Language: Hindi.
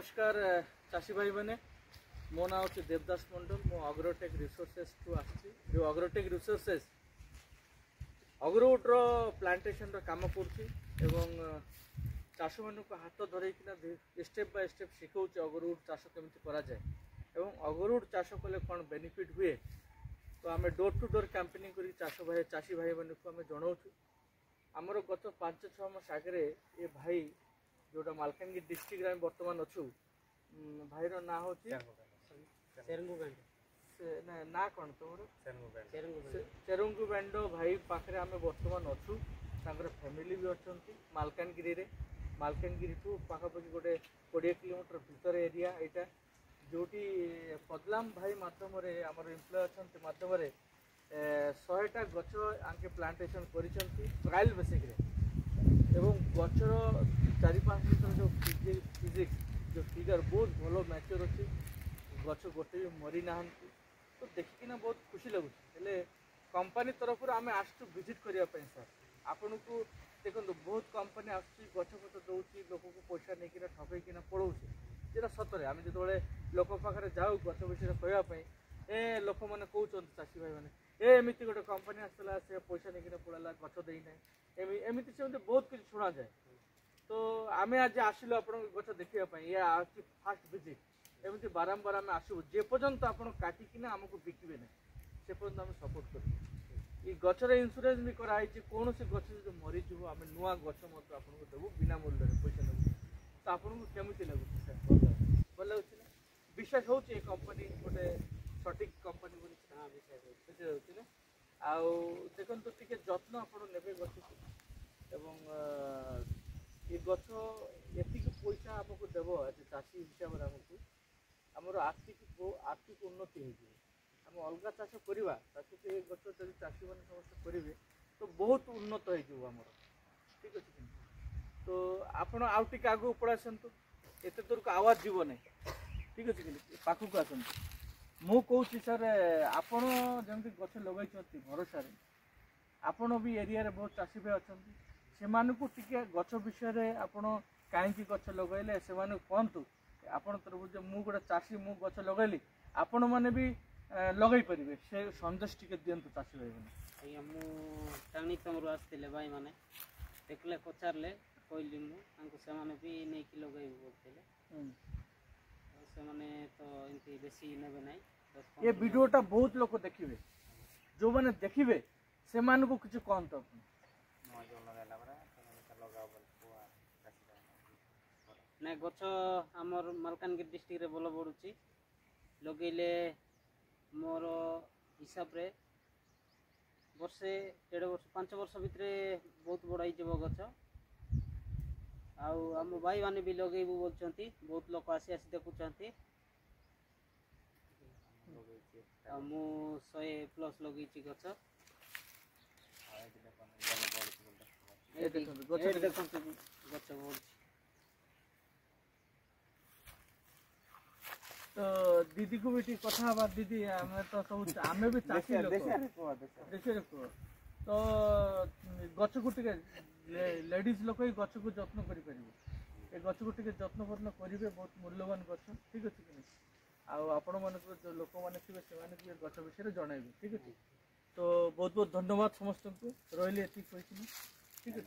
नमस्कार चाषी भाई मैंने मो ना हूँ देवदास मंडल मो अग्रोटेक रिसोर्सेस टू आसी जो अग्रोटेक रिसोर्सेस अग्रोवुड्र प्लांटेशन काम कर चाष मान हाथ धरना स्टेप बाय स्टेप शिखा अग्रोवुड चाष केमी कराए अग्रोवुड चाष कले कौन बेनिफिट हुए तो आम डोर टू डोर कैंपेनिंग कर चाषी भाई मान को आम जनाऊँ आमर गत 5-6 मास आगे ये भाई जोटा मालकानगिरी डिस्ट्रिक्ट में बर्तमान अच्छु भाईर ना हूँ ना कौन तुम चेरुंगु बैंडो भाई पाखे आम बर्तमान अच्छु फैमिली भी अच्छा मालकानगिरी ठू पाखापाखि गोटे 20 किलोमीटर भीतर एरिया यहाँ जोटी पदलाम भाई मध्यम आम एम्प्लॉय अच्छा मध्यम 100टा गच आंके प्लांटेशन कर ट्रायल बेसिक एवं गचर 4-5 मीटर जो फिजिक्स जो फिगर बहुत भल मैच्योर अच्छी गच गोटे भी मरी ना तो देखिकिना बहुत खुशी लगुच कंपनी तरफ आम आसु विजिट करने सर आपन को देखो बहुत कंपनी आसुच्ची गछ फच दौर लोक को पैसा नहीं ठकईकिना पड़ोचे जेटा सतरे आम जो लोक पाखे जाऊ गछ विषय कहवाई लोक मैंने कहते चाषी भाई मैंने एमती गोटे कंपनी आसला से पैसा नहीं पड़ा गछ देना एमती से बहुत किसी शुणा जाए तो आम आज आसिलु आप गछ देखापी ये आज फास्ट विजिट एमती बारंबार आम आसबू जेपर्यंत आप काटिकिना आमको बिकबे ना से पर्यंत आम सपोर्ट कर ये गचर इन्सुरान्स भी कराई कौन से गच जो मरीज आम नुआ गच आपको देवु बिना मूल्य पैसा नेबू तो आपको केमी लगुच सर भल लगुच ना विश्वास हो कंपनी गोटे सठिक कंपनी विश्वास ना आउ देखो टे जत्न आप गच एवं ये गच एति पैसा आमको देव एज चाषी हिसाब से आमको आमर आर्थिक उन्नति हो अलग चाष करवा ये गच जब चाषी मैंने समस्त करेंगे तो बहुत उन्नत होमर ठीक अच्छे तो आपण आउ टे आगे पड़ा आसतु एत दूर को आवाज जीव ना ठीक अच्छे कि पाखक आसतु मु कहूँ सर आपण जमी गछ लगे भरोसा आपण भी एरिया बहुत चाषी भाई अच्छा से गछ विषय आपण कहीं गछ लगेले से कहतु आपण तरफ जो मु गोटे चाषी मु गछ लगेली आपण मैंने भी लगे पारे से सन्देश टी दिंतु चाषी भाई मैंने मुझे तमर आसते भाई मैंने देखले पचारे कहली मुझे भी नहीं लगे बोलते तो एमती बेसी ने ना ये वीडियोटा बहुत लोग देखिए जो मैंने देखिए से मानू किसी कहतु ना गच आमर मालकानगिरी डिस्ट्रिक्ट भल बढ़ुची लगेले मोर हिसाब रे वर्षे 1.5 वर्ष 5 वर्ष भितर बहुत बड़ा हो गच आम भाई मैंने भी लगेबू बोलते बहुत लोग आसी आसी देखुं मु 100+ लगे गच गच बढ़ तो दीदी को भी कथा दीदी आम तो सब आम भी चाषी लोक तो गच को लेडीज लोक ही गच को जत्न करें गच को जत्न करेंगे बहुत मूल्यवान गच ठीक अच्छे कि आपण मान जो लोक मैंने थे गच विषय जनइबे ठीक अच्छे तो बहुत बहुत धन्यवाद समस्त को रही ठीक है।